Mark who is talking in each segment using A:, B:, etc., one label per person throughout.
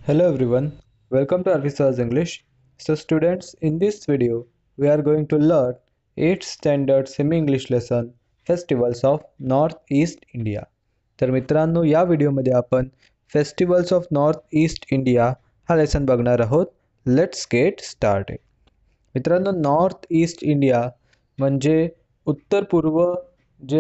A: Hello everyone, welcome to Arvisa's English. So students, in this video, we are going to learn 8th standard semi-English lesson Festivals of Northeast India. तर मित्रांनो या व्हिडिओमध्ये आपण festivals of north east India हा lesson बघणार आहोत. Let's get started. मित्रांनो north east India म्हणजे उत्तर पूर्व जे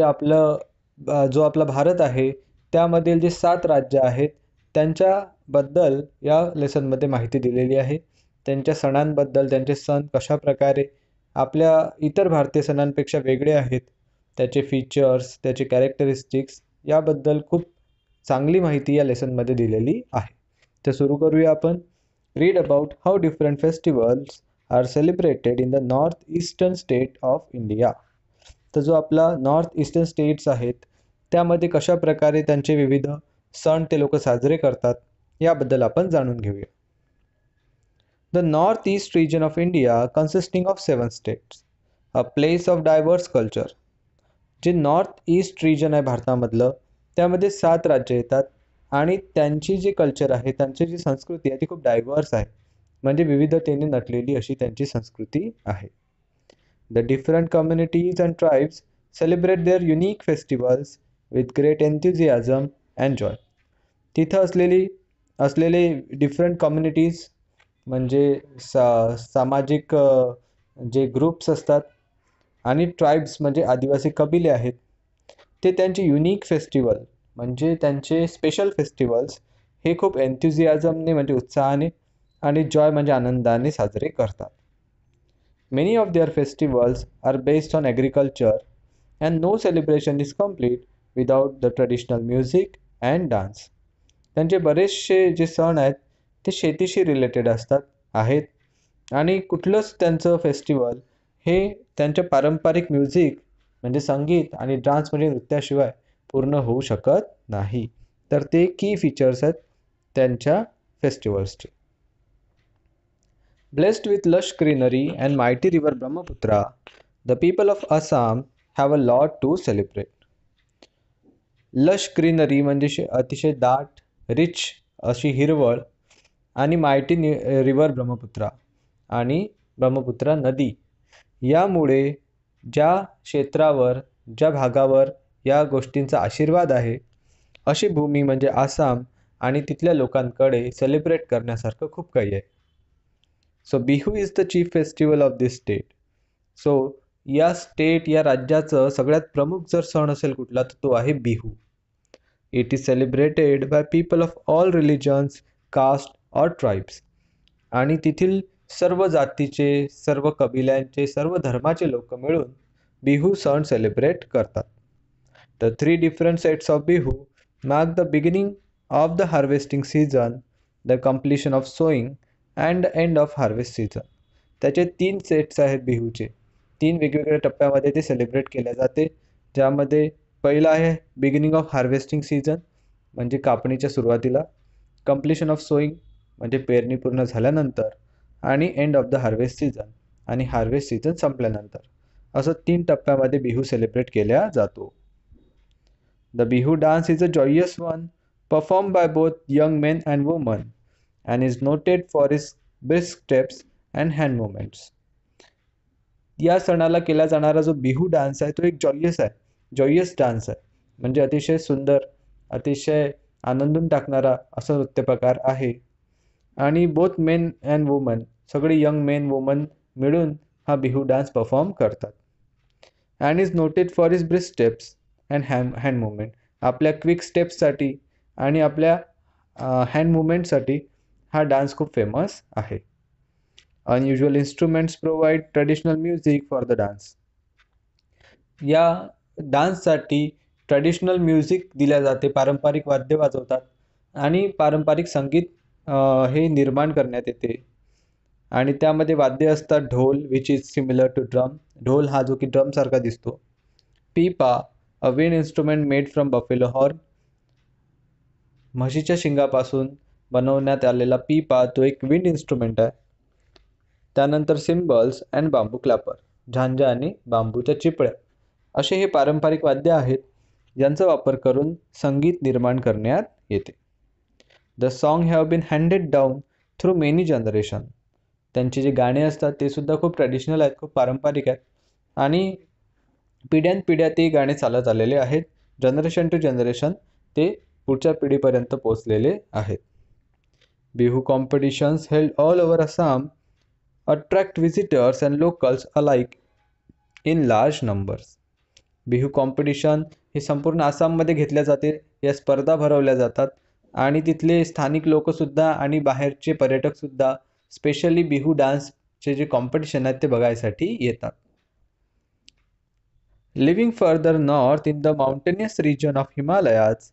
A: जो आपला भारत आहे त्यामधील जे 7 राज्य आहेत त्यांच्याबद्दल या लेसनमध्ये माहिती दिलेली आहे. त्यांच्या सणांबद्दल, त्यांचे सण कशा प्रकारे आपल्या इतर भारतीय सणांपेक्षा वेगळे आहेत, त्याचे फीचर्स, त्याचे कॅरेक्टरिस्टिक्स याबद्दल खूप चांगली माहिती या लेसनमध्ये दिलेली आहे. तर सुरू करूया आपण. Read about how different festivals are celebrated in the north eastern state of India. तर जो आपला नॉर्थ ईस्टर्न स्टेट्स आहेत त्यामध्ये कशा प्रकारे त्यांचे विविध सण ते लोक साजरे करतात याबद्दल आपण जाणून घेऊया. The north east region of India consisting of 7 states, a place of diverse culture. जे नॉर्थ ईस्ट रिजन आहे भारतामधलं त्यामध्ये 7 राज्य येतात आणि त्यांची जी कल्चर आहे, त्यांची जी संस्कृती आहे ती खूप डायव्हर्स आहे, म्हणजे विविधतेने नटलेली अशी त्यांची संस्कृती आहे. The different communities and tribes celebrate their unique festivals with great enthusiasm and joy. तिथं असलेले डिफरंट कम्युनिटीज म्हणजे सामाजिक जे ग्रुप्स असतात आणि ट्राईब्स म्हणजे आदिवासी कबिले आहेत, ते त्यांचे युनिक फेस्टिवल म्हणजे त्यांचे स्पेशल फेस्टिवल्स हे खूप एन्थुझियाझमने म्हणजे उत्साहाने आणि जॉय म्हणजे आनंदाने साजरे करतात. Many of their festivals are based on agriculture and no celebration is complete without the traditional music and dance. त्यांचे बरेचसे जे सण आहेत ते शेतीशी रिलेटेड आहेत आणि कुठलंच त्यांचं फेस्टिवल हे त्यांच्या पारंपरिक म्युझिक म्हणजे संगीत आणि डान्स म्हणजे नृत्याशिवाय पूर्ण होऊ शकत नाही. तर ते की फीचर्स आहेत त्यांच्या फेस्टिवल्सचे. Blessed with lush greenery and mighty river Brahmaputra, the people of Assam have a lot to celebrate. Lush greenery म्हणजे अतिशय दाट, रिच अशी हिरवळ आणि मायटी रिव्हर ब्रह्मपुत्रा आणि ब्रह्मपुत्रा नदी यामुळे ज्या क्षेत्रावर, ज्या भागावर या गोष्टींचा आशीर्वाद आहे अशी भूमी म्हणजे आसाम आणि तिथल्या लोकांकडे सेलिब्रेट करण्यासारखं खूप काही आहे. So Bihu is the chief festival of this state. So या या राज्याचं सगळ्यात प्रमुख जर सण असेल कुठला तर तो आहे Bihu. It is celebrated by people of all religions, caste और ट्राईब्स. आणि तेथील सर्व जातीचे, सर्व कबिल्यांचे, सर्व धर्माचे लोक मिळून बिहू सण सेलिब्रेट करतात. The 3 different sets of Bihu mark the beginning of the harvesting season, the completion of sowing and the end of harvest season. त्याचे 3 सेट्स आहेत बिहूचे. 3 वेगवेगळ्या टप्प्यामध्ये ते सेलिब्रेट केले जाते, ज्यामध्ये पहिला आहे बिगिनिंग ऑफ हार्वेस्टिंग सीझन म्हणजे कापणीच्या सुरुवातीला, कम्प्लिशन ऑफ सोईंग म्हणजे पेरणी पूर्ण झाल्यानंतर आणि end of the harvest season आणि हार्वेस्ट सीझन संपल्यानंतर. असं 3 टप्प्यामध्ये बिहू सेलिब्रेट केला जातो. The Bihu dance is a joyous one perform by both young men and woman and is noted for is brisk steps and hand movements. या सणाला केला जाणारा जो बिहू डान्स आहे तो एक जॉयस डान्स आहे, म्हणजे अतिशय सुंदर, अतिशय आनंदून टाकणारा असा नृत्यप्रकार आहे. आणि बोथ मेन अँड वुमन, सगळे यंग मेन वुमन मिळून हा बिहू डान्स परफॉर्म करतात. And is noted for is brisk steps and hand movement. आपल्या क्विक स्टेप्ससाठी आणि आपल्या हँड मुवमेंटसाठी हा डान्स खूप फेमस आहे. Unusual instruments provide traditional music for the dance. या डान्ससाठी ट्रेडिशनल म्युझिक दिल्या जाते, पारंपरिक वाद्य वाजवतात आणि पारंपरिक संगीत हे निर्माण करण्यात येते. आणि त्यामध्ये वाद्य असतात dhol which is similar to drum. ढोल हा जो की ड्रमसारखा दिसतो. Pepa, a wind instrument made from buffalo horn. म्हशीच्या शिंगापासून बनवण्यात आलेला पिपा तो एक विंड इन्स्ट्रुमेंट आहे. त्यानंतर सिम्बल्स अँड बांबू क्लॅपर, झांजा आणि बांबूच्या चिपळ्या असे हे पारंपरिक वाद्य आहेत ज्यांचा वापर करून संगीत निर्माण करण्यात येते. The song have been handed down through many generation. त्यांचे जे गाणे असतात ते सुद्धा खूप ट्रॅडिशनल आहेत, खूप पारंपरिक आहेत आणि पिढ्यानपिढ्या ते गाणे चालत आलेले आहेत. जनरेशन टू जनरेशन ते पुढच्या पिढीपर्यंत पोचलेले आहेत. Bihu competitions held all over Assam attract visitors and locals alike in large numbers. Bihu competition हे संपूर्ण आसाममध्ये घेतल्या जाते. या स्पर्धा भरवल्या जातात आणि तिथले स्थानिक लोकसुद्धा आणि बाहेरचे पर्यटकसुद्धा स्पेशली बिहू डान्सचे जे कॉम्पिटिशन आहेत ते बघायसाठी येतात. Living further north in the mountainous region of Himalayas,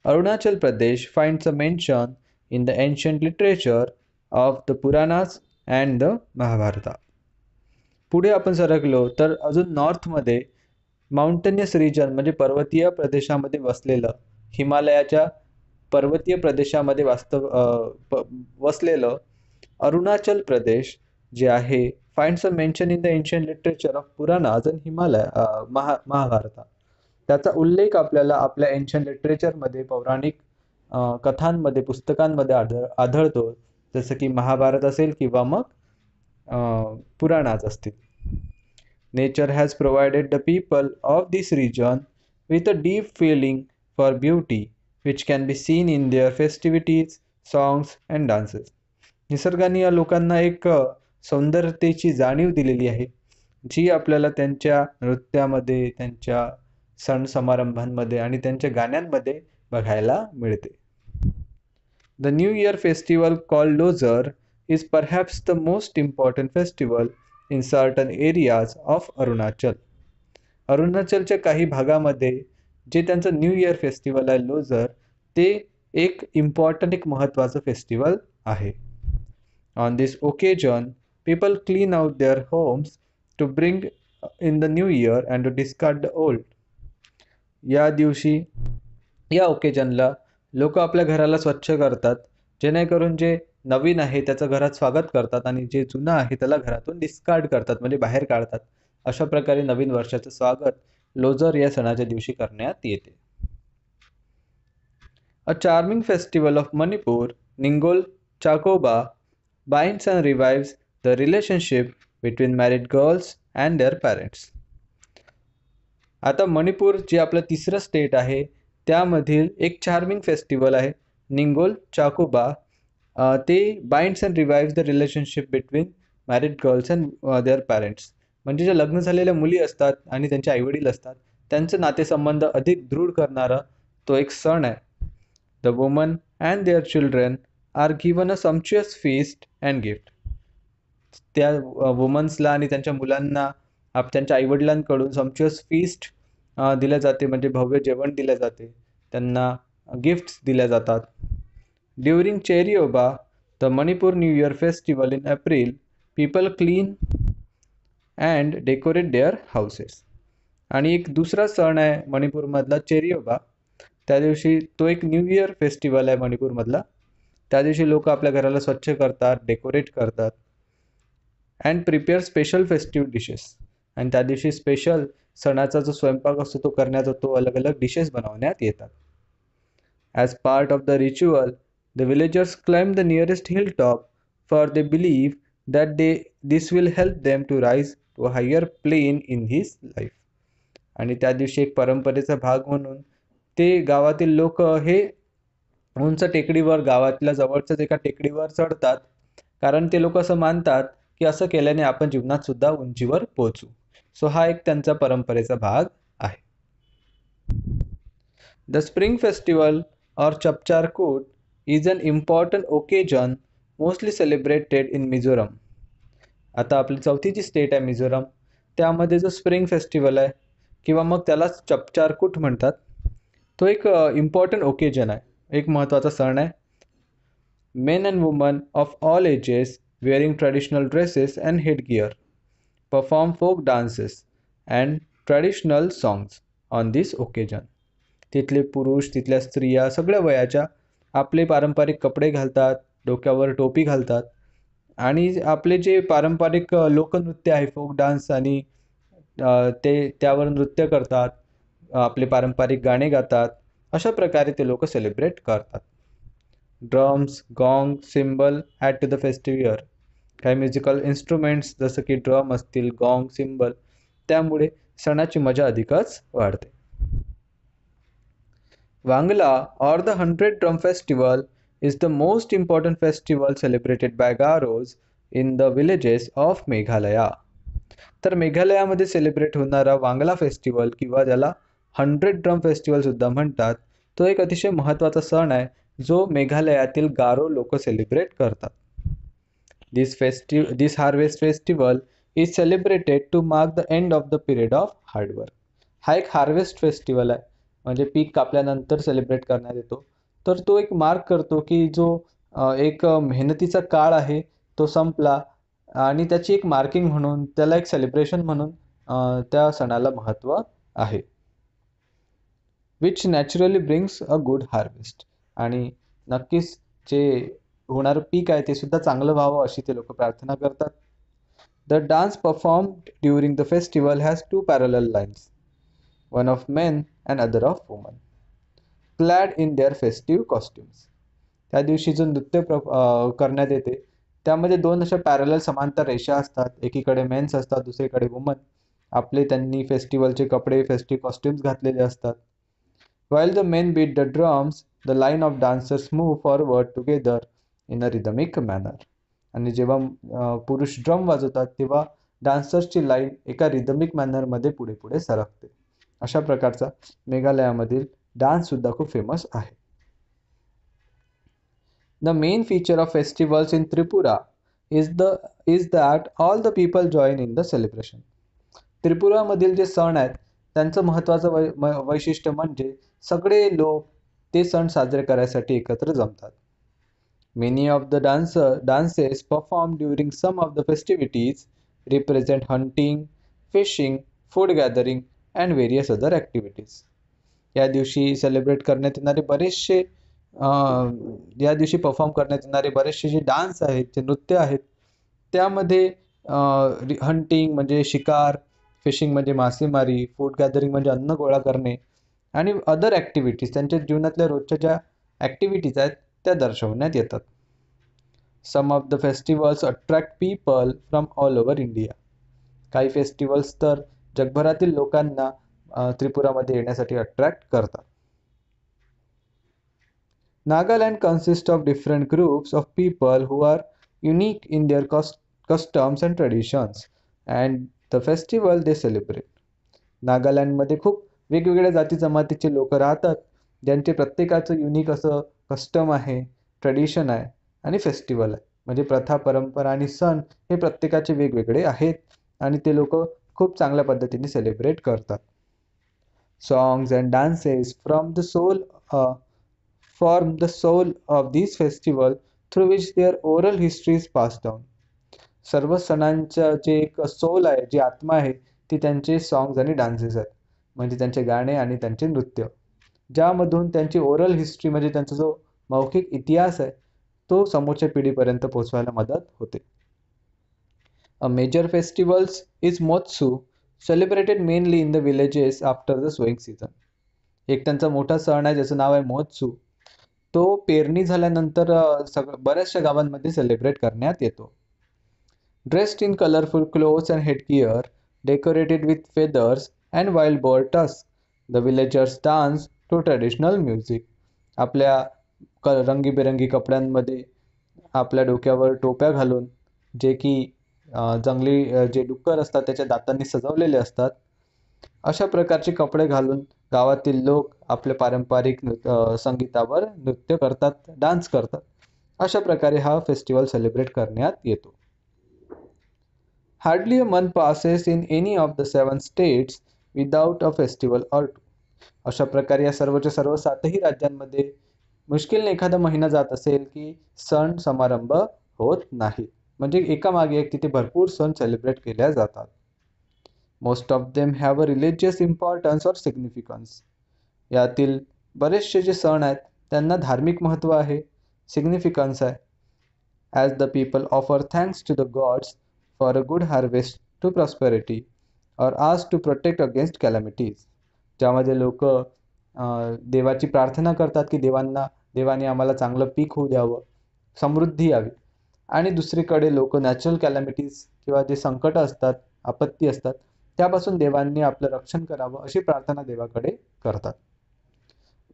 A: Arunachal Pradesh finds a mention in the ancient literature of the Puranas and the Mahabharata. पुढे आपण सरकलो तर अजून नॉर्थमध्ये माउंटेनियस रिजन म्हणजे पर्वतीय प्रदेशामध्ये वसलेलं, हिमालयाच्या पर्वतीय प्रदेशामध्ये वसलेलं अरुणाचल प्रदेश जे आहे finds a mention in the ancient literature of Puranas and महाभारता. त्याचा उल्लेख आपल्याला आपल्या एन्शंट लिटरेचरमध्ये, पौराणिक कथांमध्ये, पुस्तकांमध्ये आढळतो, जसं की महाभारत असेल किंवा मग पुराणाच असतील. Nature has provided the people of this region with a deep feeling for beauty which can be seen in their festivities, songs and dances. निसर्गाने या लोकांना एक सौंदर्यतेची जाणीव दिलेली आहे, जी आपल्याला त्यांच्या नृत्यामध्ये, त्यांच्या सण समारंभांमध्ये आणि त्यांच्या गाण्यांमध्ये बघायला मिळते. The new year festival called Losar is perhaps the most important festival in certain areas of Arunachal. अरुणाचलच्या काही भागामध्ये जे त्यांचं न्यू इयर फेस्टिवल आहे लोझर, ते एक इम्पॉर्टंट, एक महत्त्वाचं फेस्टिवल आहे. On this occasion people clean out their homes to bring in the new year and to discard the old. या दिवशी, या ओकेजनला लोक आपल्या घराला स्वच्छ करतात, जेणेकरून जे नवीन आहे त्याचं घरात स्वागत करतात आणि जे जुनं आहे त्याला घरातून डिस्कार्ड करतात, म्हणजे बाहेर काढतात. अशा प्रकारे नवीन वर्षाचं स्वागत लोझर या सणाच्या दिवशी करण्यात येते. A charming festival of Manipur, Ningol Chakouba, binds and revives the relationship between married girls and their parents. आता मणिपूर जे आपलं तिसरं स्टेट आहे त्यामधील एक चार्मिंग फेस्टिवल आहे निंगोल चाकोबा. ते binds and revives the relationship between married girls and there parents. म्हणजे ज्या लग्न झालेल्या मुली असतात आणि त्यांचे आईवडील असतात त्यांचे नातेसंबंध अधिक दृढ करणारा तो एक सण आहे. The woman and their children are given a sumptuous feast and gift. त्या वुमन्सला आणि त्यांच्या मुलांना त्यांच्या आईवडिलांकडून सम्प्च्युअस फीस्ट दिल्या जाते, म्हणजे भव्य जेवण दिले जाते, त्यांना गिफ्ट्स दिल्या जातात. During Cheiraoba, the Manipur new year festival in April, people clean and decorate their houses. आणि एक दुसरा सण आहे मणिपूरमधला चेरिओबा. त्या दिवशी तो एक न्यू इयर फेस्टिवल आहे मणिपूरमधला. त्या दिवशी लोक आपल्या घराला स्वच्छ करतात, डेकोरेट करतात and prepare special festive dishes. आणि त्या दिवशी स्पेशल सणाचा जो स्वयंपाक असतो तो करण्यात येतो, अलग अलग डिशेस बनवण्यात येतात. As part of the ritual, the villagers climb the nearest hill top for they believe that this will help them to rise to a higher plane in his life. आणि त्या दिवशी एक परंपरेचा भाग म्हणून ते गावातील लोक हे उंच टेकडीवर, गावातल्या जवळच्याच एका टेकडीवर चढतात, कारण ते लोक असं मानतात की असं केल्याने आपण जीवनात सुद्धा उंचीवर पोहोचू. सो हा एक त्यांचा परंपरेचा भाग आहे. The spring festival or Chapchar Kut is an important occasion mostly celebrated in Mizoram. आता आपली चौथी जी स्टेट आहे मिझोरम, त्यामध्ये जो स्प्रिंग फेस्टिवल आहे किंवा मग त्याला चपचारकूट म्हणतात, तो एक इम्पॉर्टंट ओकेजन आहे, एक महत्त्वाचा सण आहे. Main and woman of all ages wearing traditional dresses and headgear perform folk dances and traditional songs on this occasion. तिथले पुरुष, तिथल्या स्त्रिया सगळ्या वयाच्या आपले पारंपरिक कपडे घालतात, डोक्यावर टोपी घालतात आणि आपले जे पारंपरिक लोकनृत्य आहे, फोक डान्स, आणि ते त्यावर नृत्य करतात, आपले पारंपरिक गाणे गातात. अशा प्रकारे ते लोक सेलिब्रेट करतात. Drums, gong, cymbal add to the festive year. काही म्युझिकल इन्स्ट्रुमेंट्स जसं की ड्रम असतील, गॉंग, सिम्बल, त्यामुळे सणाची मजा अधिकच वाढते. Wangla or the 100 Drum Festival is the most important festival celebrated by Garos in the villages of Meghalaya. तर मेघालयामध्ये सेलिब्रेट होणारा वांगला फेस्टिवल किंवा ज्याला 100 ड्रम फेस्टिवल सुद्धा म्हणतात, तो एक अतिशय महत्त्वाचा सण आहे जो मेघालयातील गारो लोक सेलिब्रेट करतात. This harvest festival is celebrated to mark the end of the period of hard work. हा एक हार्वेस्ट फेस्टिवल आहे, म्हणजे पीक कापल्यानंतर सेलिब्रेट करण्यात येतो. तर तो एक मार्क करतो की जो एक मेहनतीचा काळ आहे तो संपला, आणि त्याची एक मार्किंग म्हणून, त्याला एक सेलिब्रेशन म्हणून त्या सणाला महत्त्व आहे. Which naturally brings a good harvest. आणि नक्कीच जे होणारं पीक आहे ते सुद्धा चांगलं व्हावं अशी ते लोक प्रार्थना करतात. The dance performed during the festival has two parallel lines, one of men and other of women, clad in their festive costumes. त्या दिवशी जो नृत्य करण्यात येते त्यामध्ये दोन अशा पॅरलल समांतर रेषा असतात. एकीकडे मेन्स असतात, दुसरीकडे वुमन. आपले त्यांनी फेस्टिवलचे कपडे, फेस्टिव्ह कॉस्ट्युम्स घातलेले असतात. While the men beat the drums, the line of dancers move forward together in a rhythmic manner. आणि जेव्हा पुरुष ड्रम वाजवतात तेव्हा डान्सर्सची लाईन एका रिदमिक मॅनरमध्ये पुढे पुढे सरकते. अशा प्रकारचा मेघालयामधील डान्स सुद्धा खूप फेमस आहे. The main feature of festivals in Tripura is that all the people join in the celebration. त्रिपुरामधील जे सण आहेत त्यांचं महत्त्वाचं वैशिष्ट्य म्हणजे सगळे लोक ते सण साजरे करायसाठी एकत्र जमतात. Many of the dances perform during some of the festivities represent hunting, fishing, food gathering and various other activities. या दिवशी सेलिब्रेट करण्यात येणारे बरेचसे या दिवशी परफॉर्म करण्यात येणारे बरेचसे जे डान्स आहेत, जे नृत्य आहेत, त्यामध्ये हंटिंग म्हणजे शिकार, फिशिंग म्हणजे मासेमारी, फूड गॅदरिंग म्हणजे अन्न गोळा करणे, आणि अदर ॲक्टिव्हिटीज त्यांच्या जीवनातल्या रोजच्या ज्या ॲक्टिव्हिटीज आहेत त्या दर्शवण्यात येतात. Some of the festivals attract people from all over India. काही फेस्टिवल्स तर जगभरातील लोकांना त्रिपुरामध्ये येण्यासाठी अट्रॅक्ट करतात. Nagaland consist of different groups of people who are unique in their customs and traditions and the festival they celebrate. नागालँडमध्ये खूप वेगवेगळ्या जाती जमातीचे लोक राहतात, ज्यांचे प्रत्येकाचं युनिक असं कस्टम आहे, ट्रेडिशन आहे आणि फेस्टिवल आहे. म्हणजे प्रथा, परंपरा आणि सण हे प्रत्येकाचे वेगवेगळे आहेत आणि ते लोक खूप चांगल्या पद्धतीने सेलिब्रेट करतात. Songs and dances form the soul of these festival through which their oral history is passed down. सर्व सणांच्या जे एक सोल आहे, जी आत्मा आहे, ती त्यांचे सॉंग्स आणि डान्सेस आहेत. म्हणजे त्यांचे गाणे आणि त्यांचे नृत्य, ज्यामधून त्यांची ओरल हिस्ट्री म्हणजे त्यांचा जो मौखिक इतिहास आहे तो समोरच्या पिढीपर्यंत पोहोचवायला मदत होते. A major festivals is Moatsu, celebrated mainly in the villages after the sowing season. एक त्यांचा मोठा सण आहे ज्याचं नाव आहे मोत्सू. तो पेरणी झाल्यानंतर बऱ्याचशा गावांमध्ये सेलिब्रेट करण्यात येतो. Dressed in colorful clothes and headgear, decorated with feathers and wild boar tusks, the villagers dance to traditional music. आपल्या रंगीबेरंगी कपड्यांमध्ये, आपल्या डोक्यावर टोप्या घालून, जे की जंगली जे डुक्कर असतात त्याच्या दातांनी सजवलेले असतात, अशा प्रकारचे कपडे घालून गावातील लोक आपल्या पारंपरिक संगीतावर नृत्य करतात, डान्स करतात. अशा प्रकारे हा फेस्टिवल सेलिब्रेट करण्यात येतो. Hardly a month passes in any of the 7 states without a festival or two. अशा प्रकारे या सर्वच्या सर्व 7ही राज्यांमध्ये मुश्किलने एखादा महिना जात असेल की सण समारंभ होत नाहीत. म्हणजे एकामागे एक तिथे भरपूर सण सेलिब्रेट केल्या जातात. Most of them have a religious importance or significance. यातील बरेचसे जे सण आहेत त्यांना धार्मिक महत्त्व आहे, सिग्निफिकन्स आहे. As the people offer thanks to the gods for a good harvest to prosperity or asked to protect against calamities. ज्यामध्ये लोक देवाची प्रार्थना करतात की देवांना देवाने आम्हाला चांगलं पीक होऊ द्यावं, समृद्धी यावी. आणि दुसरीकडे लोक नॅचरल कॅलॅमिटीज किंवा जे संकट असतात, आपत्ती असतात, त्यापासून देवांनी आपलं रक्षण करावं अशी प्रार्थना देवाकडे करतात.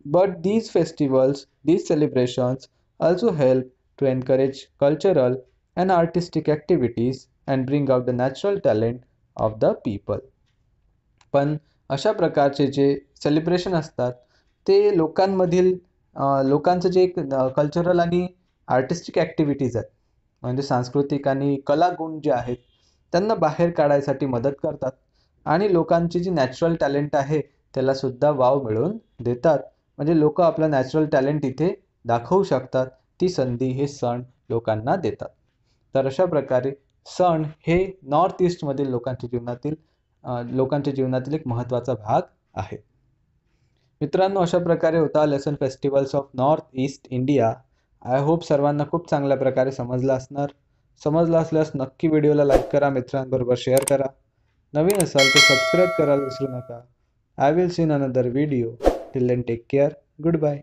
A: But these celebrations also help to encourage cultural and artistic activities and bring out the natural talent of the people. पण अशा प्रकारचे जे सेलिब्रेशन असतात ते लोकांचं जे एक कल्चरल आणि आर्टिस्टिक ॲक्टिव्हिटीज आहेत, म्हणजे सांस्कृतिक आणि कला गुण जे आहेत त्यांना बाहेर काढायसाठी मदत करतात आणि लोकांची जी नॅचरल टॅलेंट आहे त्याला सुद्धा वाव मिळवून देतात. म्हणजे लोक आपलं नॅचरल टॅलेंट इथे दाखवू शकतात, ती संधी हे सण लोकांना देतात. तर अशा प्रकारे सण हे नॉर्थ ईस्टमधील लोकांच्या जीवनातील एक महत्त्वाचा भाग आहे. मित्रांनो, अशा प्रकारे होता lesson festivals of north east India. I hope सर्वांना खूप चांगल्या प्रकारे समजलं असल्यास नक्की व्हिडिओला लाईक करा, मित्रांबरोबर शेअर करा. नवीन असाल तर सबस्क्राईब करायला विसरू नका. I will see in another video. Till then take care. Good bye.